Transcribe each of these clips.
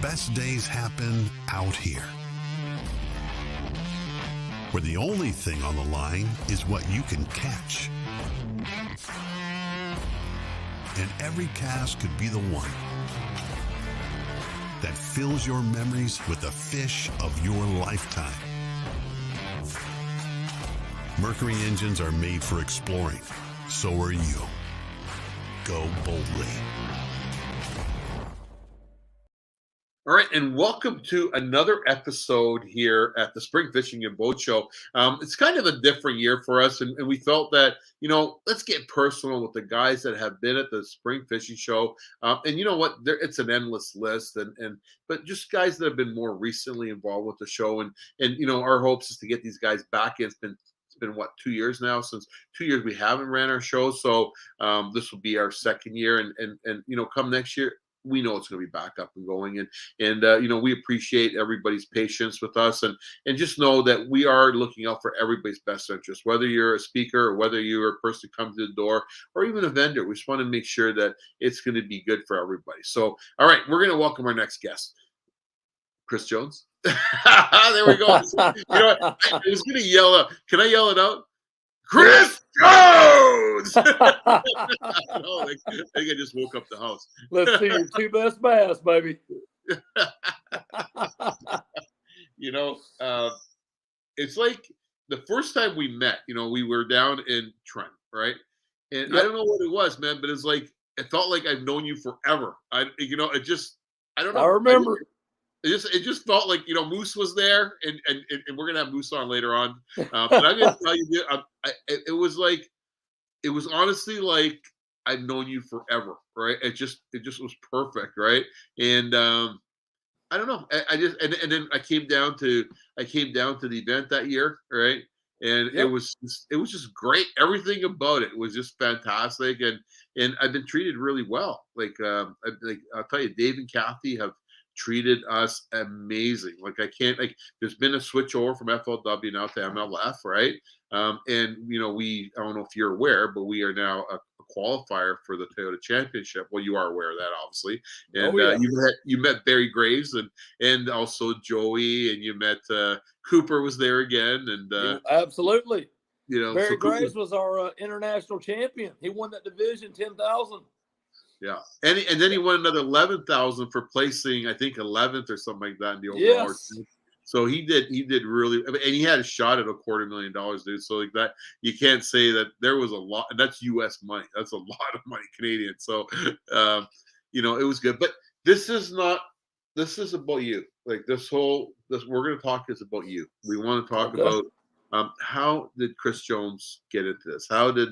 best days happen out here, where the only thing on the line is what you can catch. And every cast could be the one that fills your memories with the fish of your lifetime. Mercury engines are made for exploring. So are you. Go boldly. All right, and welcome to another episode here at the Spring Fishing and Boat Show. It's kind of a different year for us, and we felt that, let's get personal with the guys that have been at the Spring Fishing Show. And you know what? It's an endless list, but just guys that have been more recently involved with the show. And our hopes is to get these guys back in. It's been what, 2 years now? Since 2 years we haven't ran our show, so this will be our second year, and come next year, we know it's going to be back up and going, and we appreciate everybody's patience with us, and just know that we are looking out for everybody's best interest, whether you're a speaker or whether you're a person who comes to the door or even a vendor. We just want to make sure that it's going to be good for everybody. So, all right, we're going to welcome our next guest, Chris Jones. There we go. I was going to yell out. Can I yell it out? Chris Jones! I think I just woke up the house. Let's see your two best bass, baby. It's like the first time we met, we were down in Trent, right? And Yep. I don't know what it was, man, but it's like, it felt like I've known you forever. I don't know. I remember. It just felt like, Moose was there, and we're gonna have Moose on later on. But I'm gonna tell you, it was honestly like I've known you forever, right? It just was perfect, right? And I don't know. I just and then I came down to the event that year, right? And Yep. it was just great. Everything about it was just fantastic, and I've been treated really well. I'll tell you, Dave and Kathy have treated us amazing. There's been a switch over from FLW now to MLF, right? And I don't know if you're aware, but we are now a qualifier for the Toyota Championship. Well, you are aware of that, obviously. And yeah. you met Barry Graves and also Joey, and you met Cooper was there again, and Absolutely. Barry so Graves was our international champion. He won that division, 10,000. Yeah, and then he won another 11,000 for placing, I think, 11th or something like that in the overall. Yes. So he did really, and he had a shot at $250,000, dude. So like that, you can't say that there was a lot. That's U.S. money. That's a lot of money, Canadian. So, it was good. But this is about you. Like this we're going to talk is about you. We want to talk about how did Chris Jones get into this? How did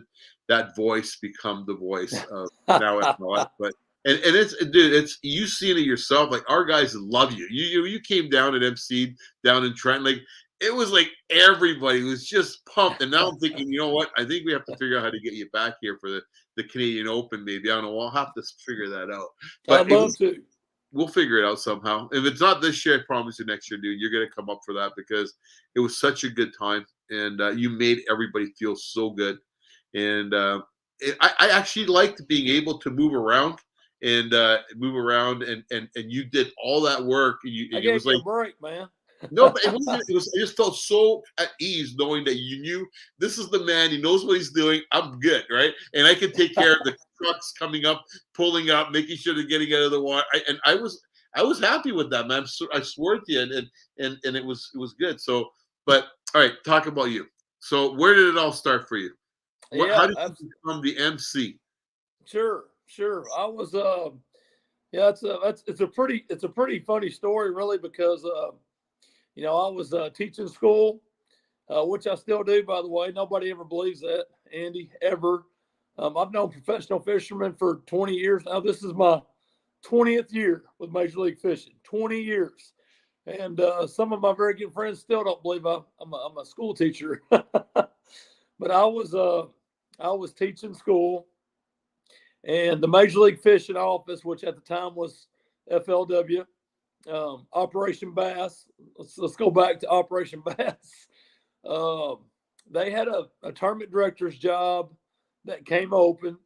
that voice become the voice of now MLF? But and it's you seeing it yourself. Like, our guys love you. You came down at MC down in Trent. Like, it was like everybody was just pumped. And now I'm thinking, you know what? I think we have to figure out how to get you back here for the Canadian Open. Maybe, I don't know. We'll have to figure that out. But I'd love to. We'll figure it out somehow. If it's not this year, I promise you next year, dude, you're going to come up for that, because it was such a good time, and you made everybody feel so good. And I actually liked being able to move around and you did all that work. I gave you a break, man. No, but I just felt so at ease knowing that you knew this is the man. He knows what he's doing. I'm good, right? And I can take care of the trucks coming up, pulling up, making sure they're getting out of the water. I was happy with that, man. I swear to you, and it was good. So, but all right, talk about you. So, where did it all start for you? How did you become the MC? Sure. I was it's a pretty funny story, really, because I was teaching school, which I still do, by the way. Nobody ever believes that, Andy, ever. I've known professional fishermen for 20 years now. This is my 20th year with Major League Fishing, 20 years. And some of my very good friends still don't believe I'm a school teacher. But I was teaching school, and the Major League Fishing office, which at the time was FLW, Operation Bass. Let's go back to Operation Bass. They had a tournament director's job that came open.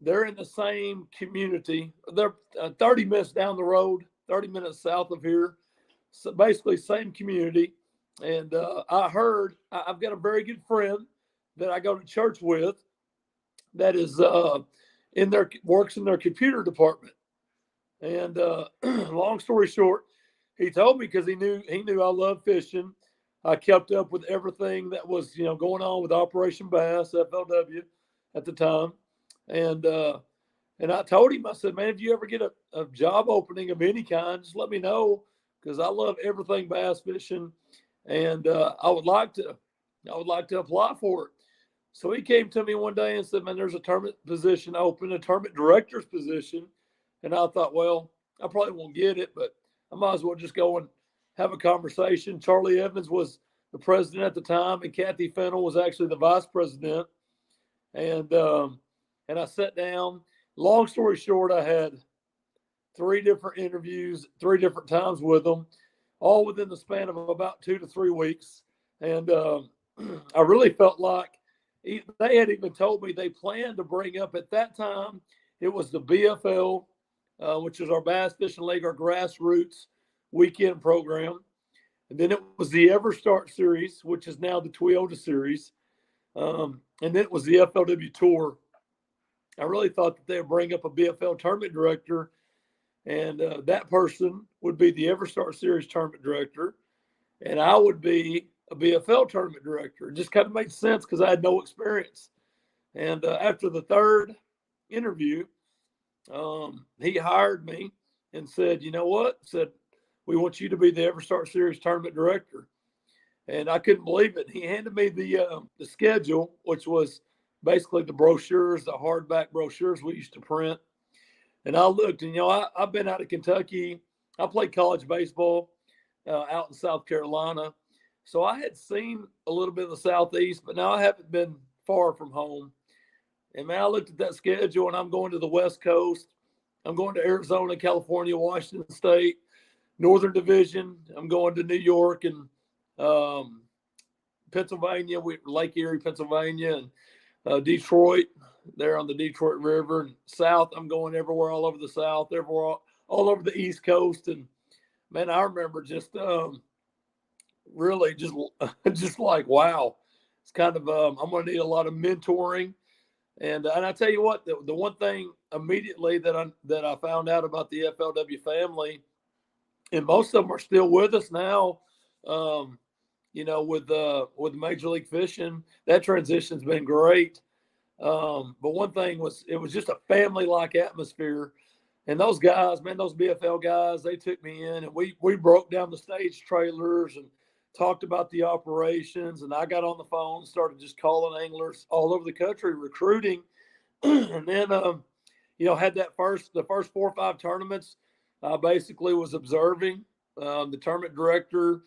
they're in the same community. They're 30 minutes down the road, 30 minutes south of here. So basically, same community. And I heard I've got a very good friend that I go to church with that is works in their computer department. And long story short, he told me because he knew I love fishing. I kept up with everything that was going on with Operation Bass FLW at the time, and I told him, I said, man, if you ever get a job opening of any kind, just let me know because I love everything bass fishing, and I would like to apply for it. So he came to me one day and said, man, there's a tournament position open, a tournament director's position. And I thought, well, I probably won't get it, but I might as well just go and have a conversation. Charlie Evans was the president at the time, and Kathy Fennell was actually the vice president. And I sat down. Long story short, I had 3 different interviews, 3 different times with them, all within the span of about 2 to 3 weeks. And I really felt like they had even told me they planned to bring up at that time, it was the BFL, which is our Bass Fishing League, our grassroots weekend program. And then it was the Ever Start Series, which is now the Toyota Series. And then it was the FLW Tour. I really thought that they would bring up a BFL tournament director, and that person would be the Ever Start Series tournament director, and I would be a BFL tournament director. It just kind of made sense because I had no experience. And after the 3rd interview, he hired me and said, you know what? Said, we want you to be the Ever Start Series tournament director. And I couldn't believe it. He handed me the schedule, which was basically the brochures, the hardback brochures we used to print. And I looked, and, I've been out of Kentucky. I played college baseball out in South Carolina. So I had seen a little bit of the Southeast, but now I haven't been far from home. And, man, I looked at that schedule, and I'm going to the West Coast. I'm going to Arizona, California, Washington State, Northern Division. I'm going to New York and Pennsylvania, Lake Erie, Pennsylvania, and Detroit, there on the Detroit River. And South, I'm going everywhere, all over the South, everywhere, all over the East Coast. And, man, I remember just really just like, wow. It's kind of I'm going to need a lot of mentoring. And I tell you what, the one thing immediately that I found out about the FLW family, and most of them are still with us now, with Major League Fishing, that transition's been great. But one thing was, it was just a family-like atmosphere. And those guys, man, those BFL guys, they took me in, and we broke down the stage trailers and talked about the operations. And I got on the phone, started just calling anglers all over the country, recruiting. And then, had the first 4 or 5 tournaments, I basically was observing the tournament director,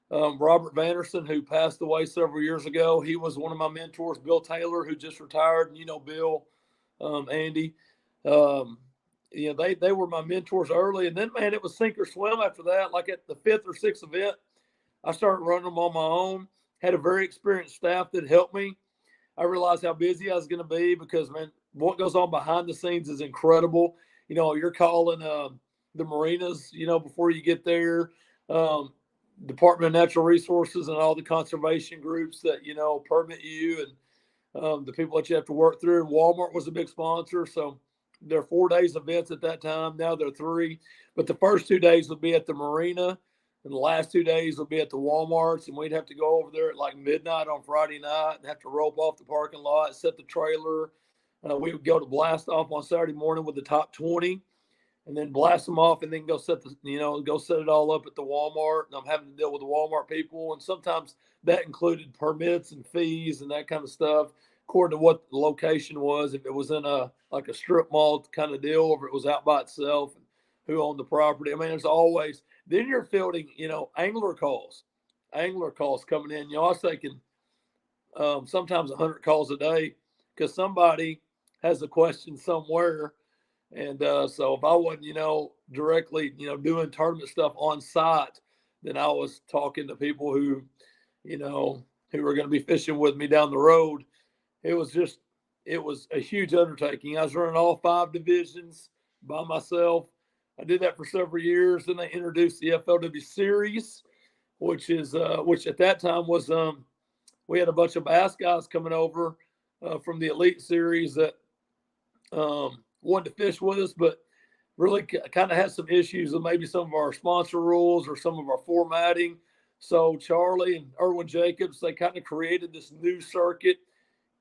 Robert Vanderson, who passed away several years ago. He was one of my mentors. Bill Taylor, who just retired, and Bill, Andy. They were my mentors early. And then, man, it was sink or swim after that. Like at the 5th or 6th event, I started running them on my own. Had a very experienced staff that helped me. I realized how busy I was going to be because, man, what goes on behind the scenes is incredible. You're calling the marinas, before you get there, Department of Natural Resources and all the conservation groups that, permit you, and the people that you have to work through. And Walmart was a big sponsor. So there are 4 days events at that time. Now there are 3. But the first 2 days would be at the marina, and the last 2 days would be at the Walmarts. And we'd have to go over there at like midnight on Friday night and have to rope off the parking lot, set the trailer. We would go to blast off on Saturday morning with the top 20. And then blast them off, and then go set it all up at the Walmart. And I'm having to deal with the Walmart people, and sometimes that included permits and fees and that kind of stuff, according to what the location was. If it was in a strip mall kind of deal, or if it was out by itself, and who owned the property. I mean, there's always. Then you're fielding, angler calls coming in. I was taking sometimes 100 calls a day because somebody has a question somewhere. And so if I wasn't, directly, doing tournament stuff on site, then I was talking to people who were going to be fishing with me down the road. It was just it was a huge undertaking. I was running all 5 divisions by myself. I did that for several years. Then they introduced the FLW series, which at that time was we had a bunch of bass guys coming over from the elite series that wanted to fish with us, but really kind of had some issues with maybe some of our sponsor rules or some of our formatting. So Charlie and Erwin Jacobs, they kind of created this new circuit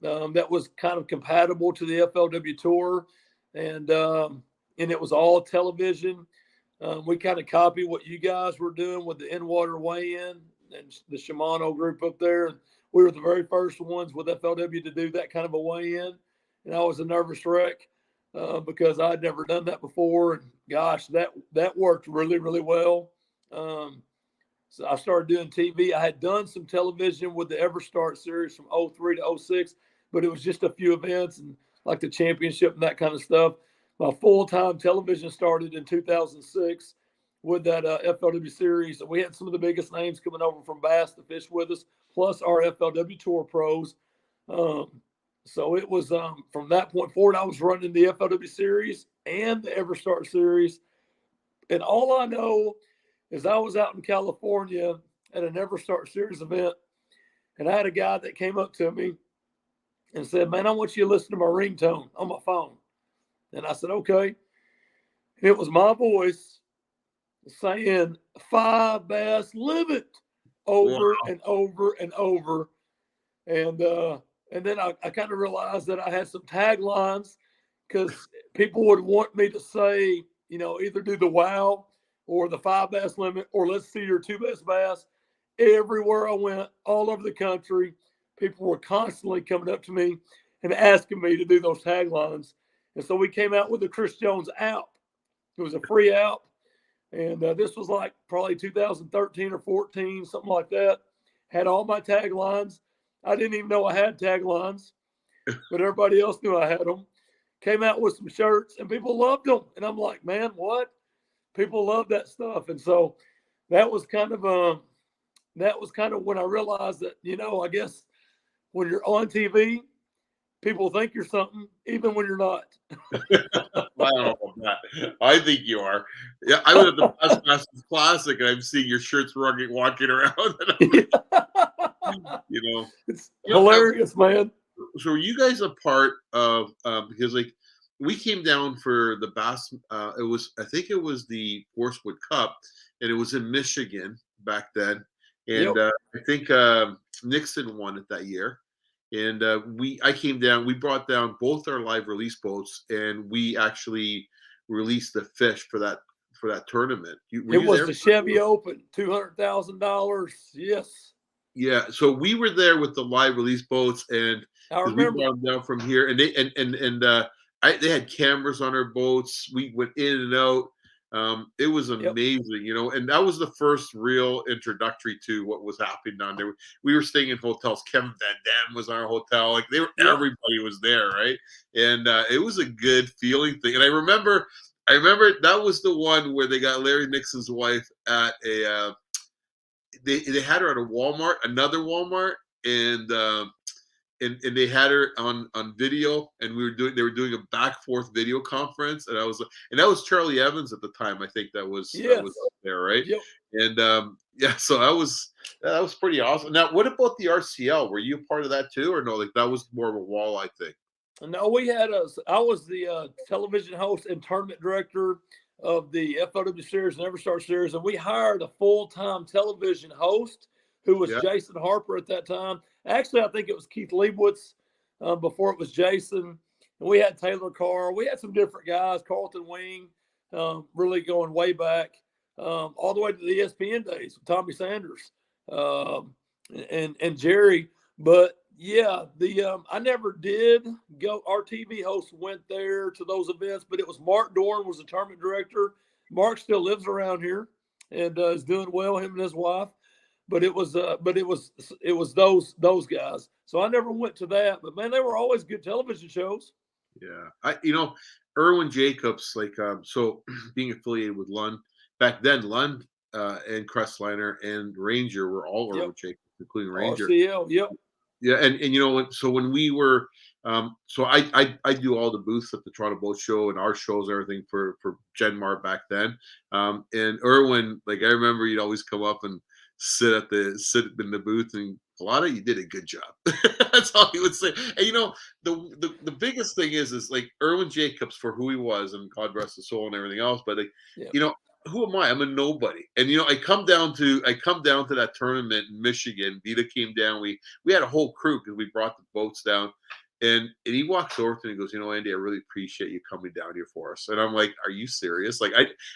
that was kind of compatible to the FLW tour, and it was all television. We kind of copied what you guys were doing with the in-water weigh-in and the Shimano group up there. We were the very first ones with FLW to do that kind of a weigh-in, and I was a nervous wreck because I'd never done that before. And gosh, that worked really, really well. So I started doing TV. I had done some television with the EverStart series from 03 to 06, but it was just a few events and like the championship and that kind of stuff. My full-time television started in 2006 with that FLW series. We had some of the biggest names coming over from Bass to fish with us, plus our FLW Tour pros. So it was from that point forward, I was running the FLW series and the EverStart series. And all I know is I was out in California at an EverStart series event, and I had a guy that came up to me and said, "Man, I want you to listen to my ringtone on my phone." And I said, "Okay." And it was my voice saying 5 bass limit over and over and over. And then I kind of realized that I had some taglines because people would want me to say, either do the wow or the 5 bass limit, or let's see your 2 best bass. Everywhere I went, all over the country, people were constantly coming up to me and asking me to do those taglines. And so we came out with the Chris Jones app. It was a free app. And this was like probably 2013 or 14, something like that. Had all my taglines. I didn't even know I had taglines, but everybody else knew I had them. Came out with some shirts, and people loved them. And I'm like, man, what? People love that stuff. And so that was kind of when I realized that, I guess when you're on TV, people think you're something, even when you're not. I don't know about that. I think you are. Yeah, I was at the Bass Masters Classic, and I'm seeing your shirts walking around. It's hilarious, man. So are you guys a part of because like we came down for the Bass? I think it was the Horsewood Cup, and it was in Michigan back then, and I think Nixon won it that year. And I came down. We brought down both our live release boats, and we actually released the fish for that tournament. It was the Chevy Open, $200,000. Yes. Yeah. So we were there with the live release boats, and I remember. We brought them down from here, and they had cameras on our boats. We went in and out. It was amazing, and that was the first real introductory to what was happening down there. We were staying in hotels. Kevin Van Dam was in our hotel. Like everybody was there, right? And it was a good feeling thing. And I remember that was the one where they got Larry Nixon's wife at a. They had her at another Walmart, and they had her on video, and they were doing a back forth video conference, and that was Charlie Evans at the time. I think that was up there, right? Yep. And so that was pretty awesome. Now, what about the RCL? Were you part of that too, or no? Like that was more of a walleye thing. No, I was the television host and tournament director of the FLW series and EverStart series, and we hired a full-time television host who was Jason Harper at that time. Actually, I think it was Keith Leibowitz before it was Jason. And we had Taylor Carr. We had some different guys, Carlton Wing, really going way back, all the way to the ESPN days with Tommy Sanders and Jerry. But yeah, I never did go. Our TV host went there to those events, but it was Mark Dorn was the tournament director. Mark still lives around here and is doing well, him and his wife. But it was those guys. So I never went to that. But man, they were always good television shows. Yeah, Erwin Jacobs, like so being affiliated with Lund back then, Lund and Crestliner and Ranger were all Erwin Jacobs, including Ranger. RCL, Yeah, and you know, so when we were, so I do all the booths at the Toronto Boat Show and our shows, everything for Genmar back then. And Erwin, like I remember, you'd always come up and sit in the booth, and a lot of you did a good job. That's all he would say. And you know, the biggest thing is like Erwin Jacobs for who he was, and God rest his soul and everything else. But like, Yeah. you know, who am I? I'm a nobody. And you know, I come down to that tournament in Michigan. Vita came down. We had a whole crew because we brought the boats down. And he walks over to me and goes, you know, Andy, I really appreciate you coming down here for us. And I'm like, are you serious? Like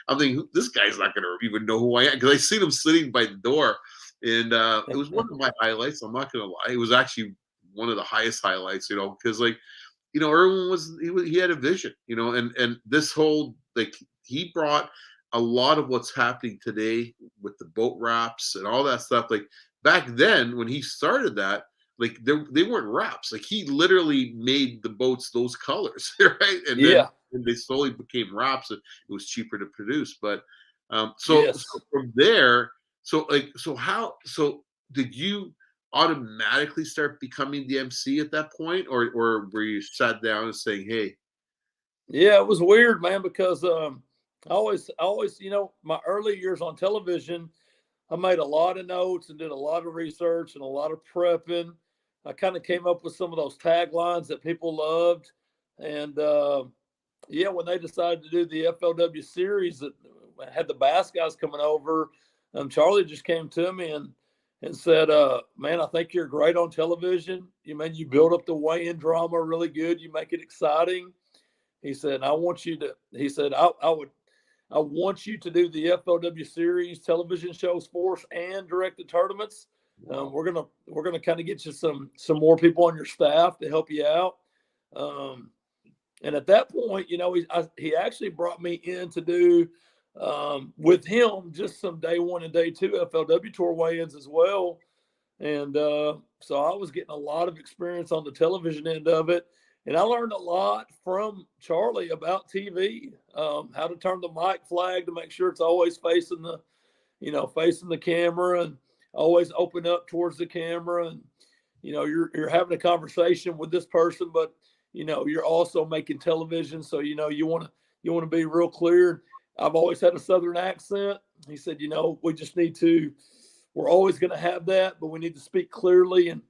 I'm thinking this guy's not gonna even know who I am, because I seen him sitting by the door. And it was one of my highlights. I'm not gonna lie. It was actually one of the highest highlights, you know, because like, you know, Erwin he had a vision, you know, and this whole, like, he brought a lot of what's happening today with the boat wraps and all that stuff. Like back then when he started that, like they weren't wraps. Like he literally made the boats those colors, right? And then and they slowly became wraps, and it was cheaper to produce. But so from there, so did you automatically start becoming the MC at that point, or were you sat down and saying, hey? Yeah, it was weird, man, because I always, you know, my early years on television, I made a lot of notes and did a lot of research and a lot of prepping. I kind of came up with some of those taglines that people loved. And yeah, when they decided to do the FLW series that had the bass guys coming over, Charlie just came to me and said, man, I think you're great on television. You build up the weigh-in drama really good. You make it exciting. He said, I want you to do the FLW series television shows for us and direct the tournaments. We're gonna kind of get you some more people on your staff to help you out. And at that point, you know, he actually brought me in to do with him just some day 1 and day 2 FLW tour weigh-ins as well. And so I was getting a lot of experience on the television end of it. And I learned a lot from Charlie about TV, how to turn the mic flag to make sure it's always facing the camera, and always open up towards the camera. And, you know, you're having a conversation with this person, but, you know, you're also making television. So, you know, you want to be real clear. I've always had a Southern accent. He said, you know, we're always going to have that, but we need to speak clearly and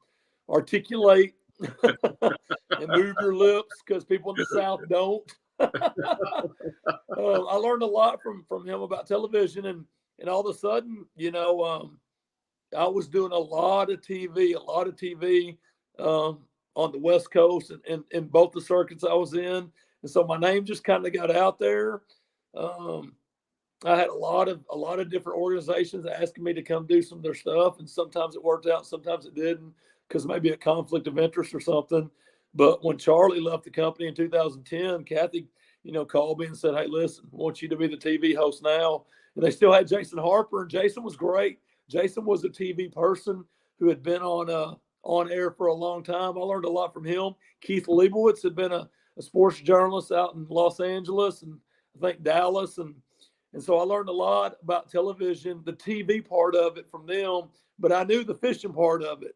articulate and move your lips, because people in the South don't. I learned a lot from him about television, and all of a sudden, you know, I was doing a lot of TV on the West Coast and in both the circuits I was in. And so my name just kind of got out there. I had a lot of different organizations asking me to come do some of their stuff, and sometimes it worked out, sometimes it didn't, because maybe a conflict of interest or something. But when Charlie left the company in 2010, Kathy, you know, called me and said, hey, listen, I want you to be the TV host now. And they still had Jason Harper, and Jason was great. Jason was a TV person who had been on air for a long time. I learned a lot from him. Keith Leibowitz had been a sports journalist out in Los Angeles and I think Dallas. And so I learned a lot about television, the TV part of it from them, but I knew the fishing part of it.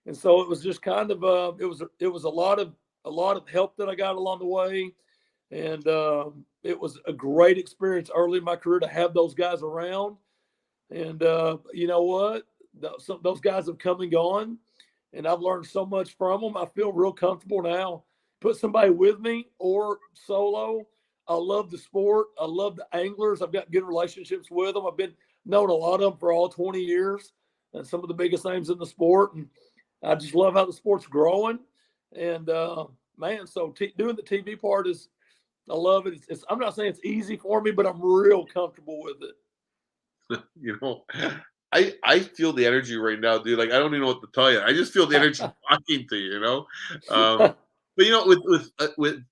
And so it was just kind of it was a lot of help that I got along the way. And it was a great experience early in my career to have those guys around. And you know what? Those guys have come and gone, and I've learned so much from them. I feel real comfortable now. Put somebody with me or solo. I love the sport. I love the anglers. I've got good relationships with them. I've been known a lot of them for all 20 years, and some of the biggest names in the sport. And I just love how the sport's growing. And man, so doing the TV part I love it. I'm not saying it's easy for me, but I'm real comfortable with it. You know, I feel the energy right now, dude. Like I don't even know what to tell you. I just feel the energy talking to you. You know, but you know, with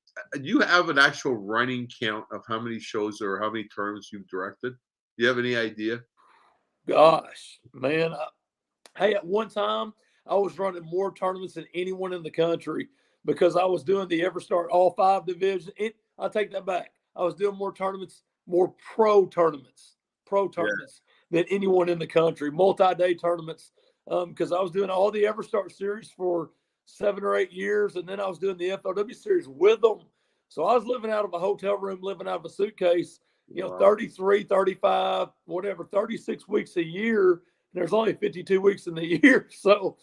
you have an actual running count of how many shows or how many tournaments you've directed? Do you have any idea? Gosh, man. Hey, at one time I was running more tournaments than anyone in the country because I was doing the EverStart all 5 divisions. I'll take that back. I was doing more tournaments, more pro tournaments than anyone in the country, multi-day tournaments. because I was doing all the EverStart series for 7 or 8 years, and then I was doing the FLW series with them. So I was living out of a hotel room, living out of a suitcase, 33, 35, whatever, 36 weeks a year. And there's only 52 weeks in the year. So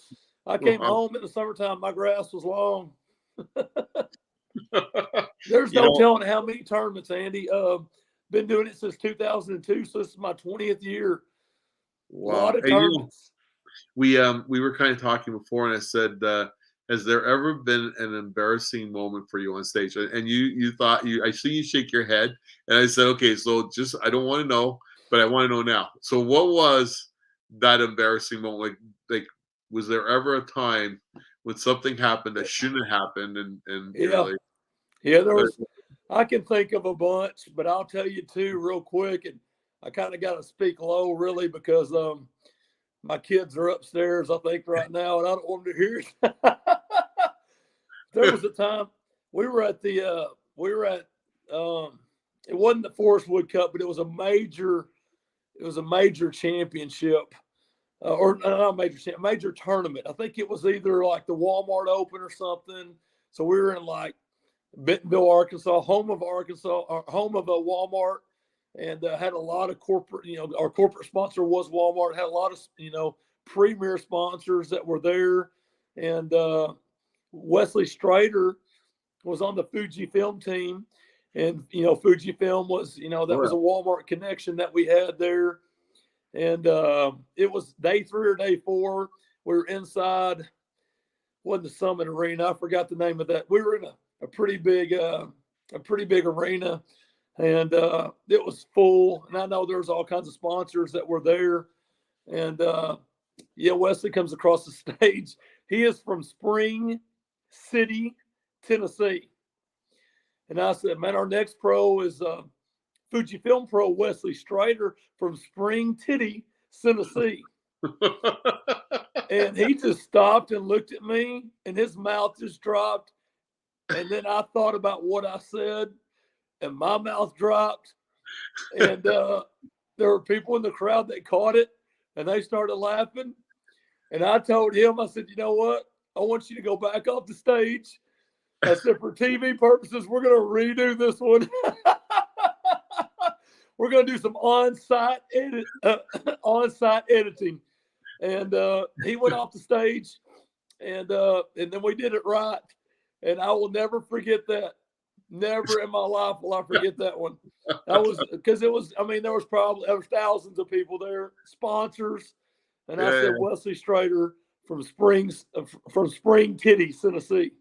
I came home in the summertime. My grass was long. There's no telling how many tournaments, Andy. Been doing it since 2002, so this is my 20th year. Wow. A lot of tournaments. We were kind of talking before, and I said, has there ever been an embarrassing moment for you on stage? And you thought I see you shake your head, and I said, okay, so just I don't want to know, but I want to know now. So what was that embarrassing moment? Like was there ever a time when something happened that shouldn't have happened? And there was. I can think of a bunch, but I'll tell you two real quick, and I kind of got to speak low, really, because my kids are upstairs, I think, right now, and I don't want them to hear it. There was a time we were at it wasn't the Forest Wood Cup, but it was a major championship, or not a major tournament. I think it was either like the Walmart Open or something. So we were in like Bentonville, Arkansas, home of a Walmart, and had a lot of corporate, our corporate sponsor was Walmart, had a lot of, premier sponsors that were there. And Wesley Strader was on the Fujifilm team. And, Fujifilm was, that was a Walmart connection that we had there. And it was day 3 or day 4. We were inside, wasn't the Summit Arena. I forgot the name of that. We were in a pretty big arena, and it was full. And I know there's all kinds of sponsors that were there. And Wesley comes across the stage. He is from Spring City, Tennessee. And I said, man, our next pro is Fujifilm pro Wesley Strader from Spring City, Tennessee. And he just stopped and looked at me, and his mouth just dropped. And then I thought about what I said, and my mouth dropped. And there were people in the crowd that caught it, and they started laughing. And I told him, I said, you know what? I want you to go back off the stage. I said, for TV purposes, we're going to redo this one. We're going to do some on-site editing. And he went off the stage, and then we did it right. And I will never forget that. Never in my life will I forget that one. That was because there was thousands of people there, sponsors. And I said, Wesley Strader from Spring Kitty, Tennessee.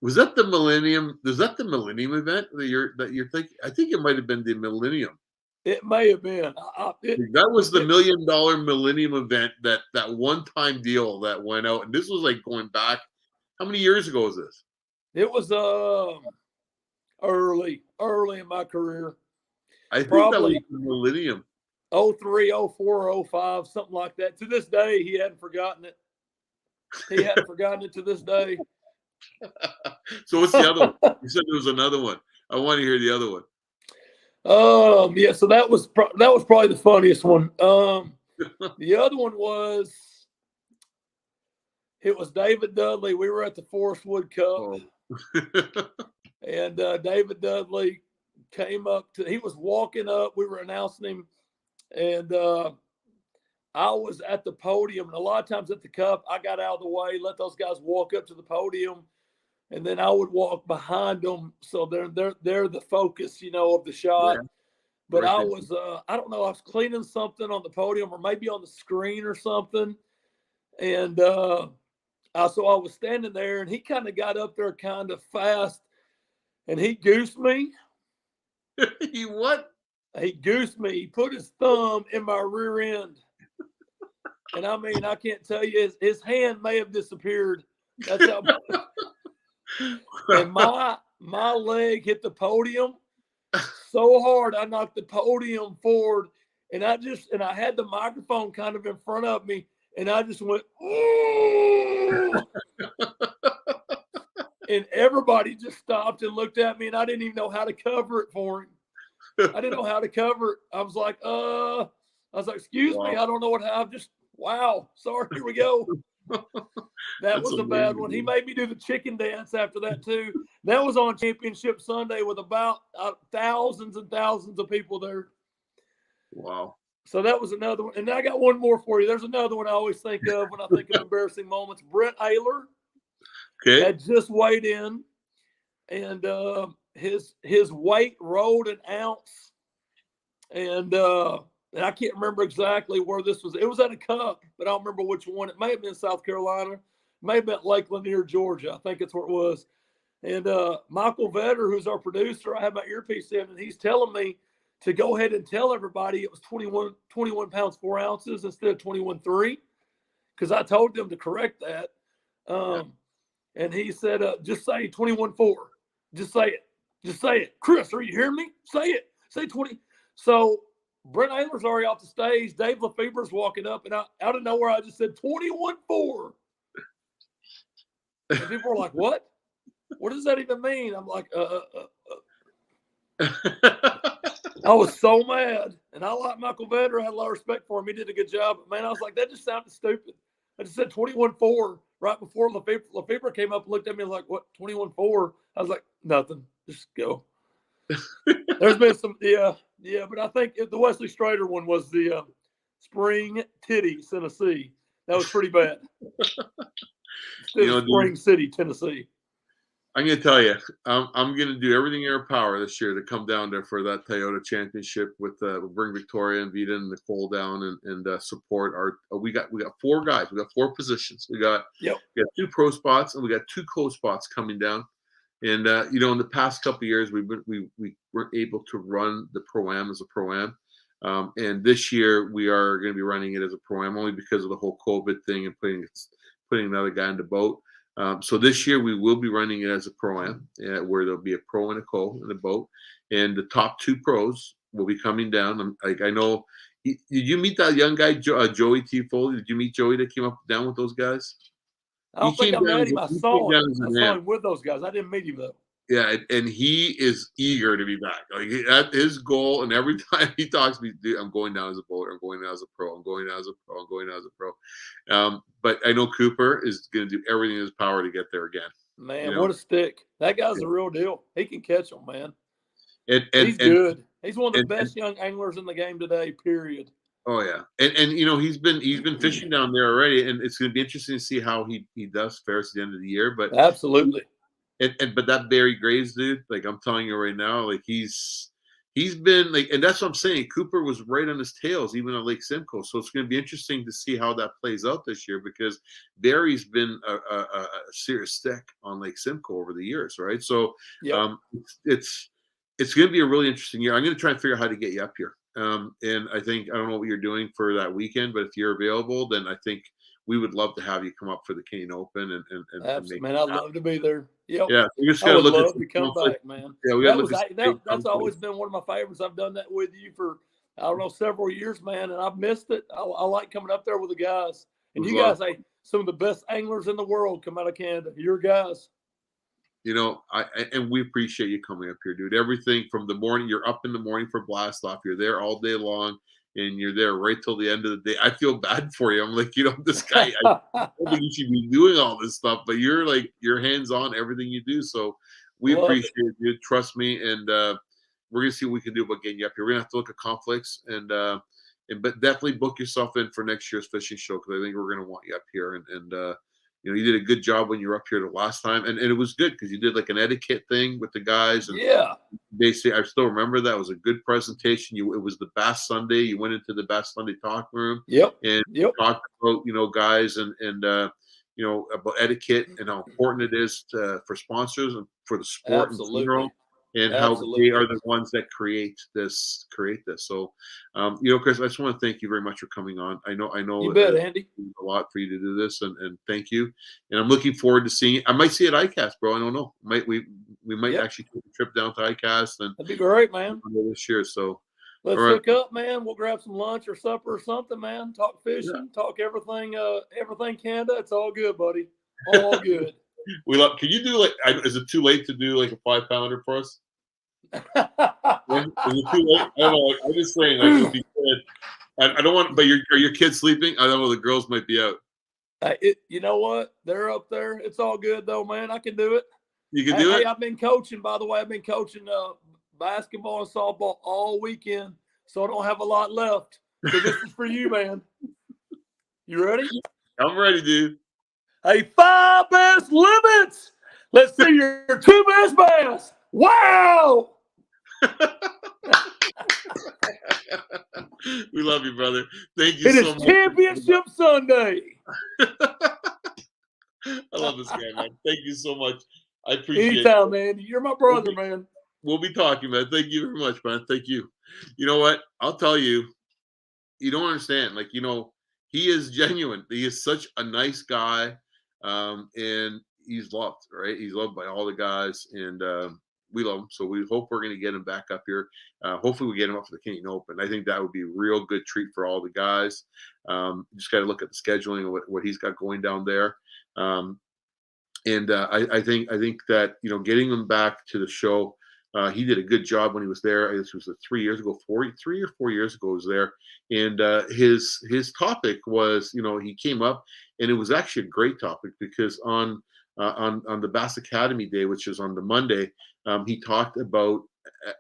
Was that the Millennium? Was that the Millennium event that you're thinking? I think it might have been the Millennium. It may have been. That was the $1 million Millennium event, that one-time deal that went out. And this was like going back. How many years ago was this? It was early in my career. I think probably that was the Millennium. 03, 04, 05, something like that. To this day, he hadn't forgotten it. He hadn't forgotten it to this day. So what's the other one? You said there was another one. I want to hear the other one. So that was probably the funniest one. The other one was, it was David Dudley. We were at the Forest Wood Cup. Oh. And David Dudley came up he was walking up. We were announcing him. And I was at the podium. And a lot of times at the Cup, I got out of the way, let those guys walk up to the podium. And then I would walk behind them. So they're the focus, of the shot. Yeah. But I was, I don't know, I was cleaning something on the podium or maybe on the screen or something. And so I was standing there, and he kind of got up there kind of fast, and he goosed me. He what? He goosed me. He put his thumb in my rear end. And I mean, I can't tell you, his hand may have disappeared. That's how. And my leg hit the podium so hard, I knocked the podium forward, and I had the microphone kind of in front of me, and I just went, ooh. And everybody just stopped and looked at me, and I didn't even know how to cover it for him. I didn't know how to cover it. I was like, excuse me, I don't know what I've just Wow. Sorry. Here we go. That was a bad one. He amazing. made me do the chicken dance after that too. That was on Championship Sunday with about thousands and thousands of people there. Wow. So that was another one. And I got one more for you. There's another one I always think of when I think of embarrassing moments. Brent Ayler Okay. had just weighed in, and his weight rolled an ounce, and I can't remember exactly where this was. It was at a cup, but I don't remember which one. It may have been South Carolina, may have been Lake Lanier, Georgia. I think it's where it was. And Michael Vetter, who's our producer, I have my earpiece in, and he's telling me to go ahead and tell everybody it was 21 pounds 4 ounces instead of 21.3, because I told them to correct that. And he said, just say 21.4. Just say it. Just say it. Chris, are you hearing me? Say it. Say 20. So Brent Ayler's already off the stage. Dave Lefebvre's walking up, and out of nowhere, I just said 21.4. And people were like, what? What does that even mean? I'm like, I was so mad. And I like Michael Vetter. I had a lot of respect for him. He did a good job. But, man, I was like, that just sounded stupid. I just said 21.4 right before Lefebvre came up and looked at me like, what, 21.4? I was like, nothing. Just go. There's been some, yeah. But I think the Wesley Strader one was the Spring Titty, Tennessee. That was pretty bad. Spring City, Tennessee. I'm going to tell you, I'm going to do everything in our power this year to come down there for that Toyota Championship with we'll bring Victoria and Vita and Nicole down and support our. We got 4 guys. We got 4 positions. We got 2 pro spots and we got 2 co spots coming down. And in the past couple of years, we weren't able to run the Pro-Am as a Pro-Am. And this year we are going to be running it as a Pro-Am only because of the whole COVID thing and putting another guy in the boat. So this year we will be running it as a Pro-Am, where there'll be a pro and a co in the boat, and the top 2 pros will be coming down. I know. Did you meet that young guy, Joey T. Foley? Did you meet Joey that came up down with those guys? I don't think I met him. I saw him with those guys. I didn't meet him though. Yeah, and he is eager to be back. Like his goal, and every time he talks to me, dude, I'm going down as a boater. I'm going down as a pro. I'm going down as a pro. I'm going down as a pro. But I know Cooper is going to do everything in his power to get there again. Man, what a stick! That guy's the real deal. He can catch them, man. And he's good. He's one of the best young anglers in the game today. Period. Oh yeah, and he's been fishing down there already, and it's going to be interesting to see how he does fares at the end of the year. But absolutely. But that Barry Graves dude, like I'm telling you right now, like he's been like, and that's what I'm saying. Cooper was right on his tails, even on Lake Simcoe. So it's going to be interesting to see how that plays out this year because Barry's been a serious stick on Lake Simcoe over the years, right? So it's going to be a really interesting year. I'm going to try and figure out how to get you up here. And I don't know what you're doing for that weekend, but if you're available, then I think we would love to have you come up for the Canadian Open and absolutely, man. I'd love to be there. Yep. Yeah, we just I would look love to come back, man. Yeah, we that's always been one of my favorites. I've done that with you for several years, man, and I've missed it. I like coming up there with the guys, and you guys, some of the best anglers in the world come out of Canada. Your guys. And we appreciate you coming up here, dude. Everything from the morning, you're up in the morning for blast off. You're there all day long, and you're there right till the end of the day. I feel bad for you. I'm like, this guy, I don't think you should be doing all this stuff, but you're hands on everything you do. So we appreciate it, dude. Trust me, and we're gonna see what we can do about getting you up here. We're gonna have to look at conflicts but definitely book yourself in for next year's fishing show because I think we're gonna want you up here and. You did a good job when you were up here the last time, and it was good because you did like an etiquette thing with the guys. And basically, I still remember that. It was a good presentation. It was the Bass Sunday. You went into the Bass Sunday talk room, and talked about guys and about etiquette and how important it is for sponsors and for the sport in general. And how they are the ones that create this. So, Chris, I just want to thank you very much for coming on. I know. You bet, Andy. A lot for you to do this, and thank you. And I'm looking forward to seeing it. I might see it at ICAST, bro. I don't know. We might actually take a trip down to ICAST, and that'd be great, man. This year, so let's hook up, man. We'll grab some lunch or supper or something, man. Talk fishing, talk everything Canada. It's all good, buddy. All good. Can you do is it too late to do like a 5-pounder for us? Is it too late? I don't know. I'm just saying, it'd be good. I don't want, but are your kids sleeping? I know the girls might be out. You know what? They're up there. It's all good though, man. I can do it. You can do it. Hey, I've been coaching, by the way. I've been coaching basketball and softball all weekend, so I don't have a lot left. So this is for you, man. You ready? I'm ready, dude. Hey, 5 best limits. Let's see your 2 best bass. Wow. We love you, brother. Thank you It so is much. Championship Sunday. I love this guy, man. Thank you so much. I appreciate Anytime, man. You're my brother, man. We'll be talking, man. Thank you very much, man. Thank you. You know what? I'll tell you, you don't understand. Like, he is genuine. He is such a nice guy. And he's loved, right? He's loved by all the guys. And we love him. So we hope we're going to get him back up here. Hopefully we get him up for the Canadian Open. I think that would be a real good treat for all the guys. Just got to look at the scheduling and what he's got going down there. And I think that, getting him back to the show, he did a good job when he was there. This was 3 years ago, 3 or 4 years ago, he was there. And his topic was, he came up, and it was actually a great topic because on the Bass Academy Day, which is on the Monday, he talked about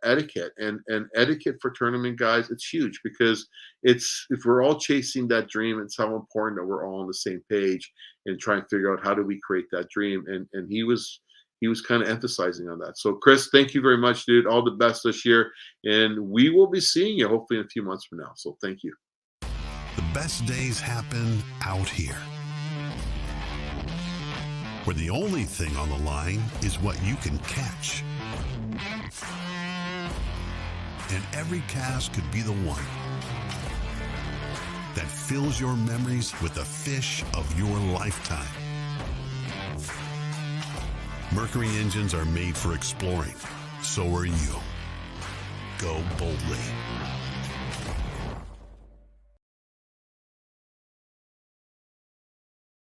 etiquette and etiquette for tournament guys. It's huge because if we're all chasing that dream, it's how important that we're all on the same page and trying to figure out how do we create that dream. And he was kind of emphasizing on that. So Chris, thank you very much, dude. All the best this year. And we will be seeing you hopefully in a few months from now. So thank you. The best days happen out here, where the only thing on the line is what you can catch. And every cast could be the one that fills your memories with the fish of your lifetime. Mercury engines are made for exploring. So are you. Go boldly.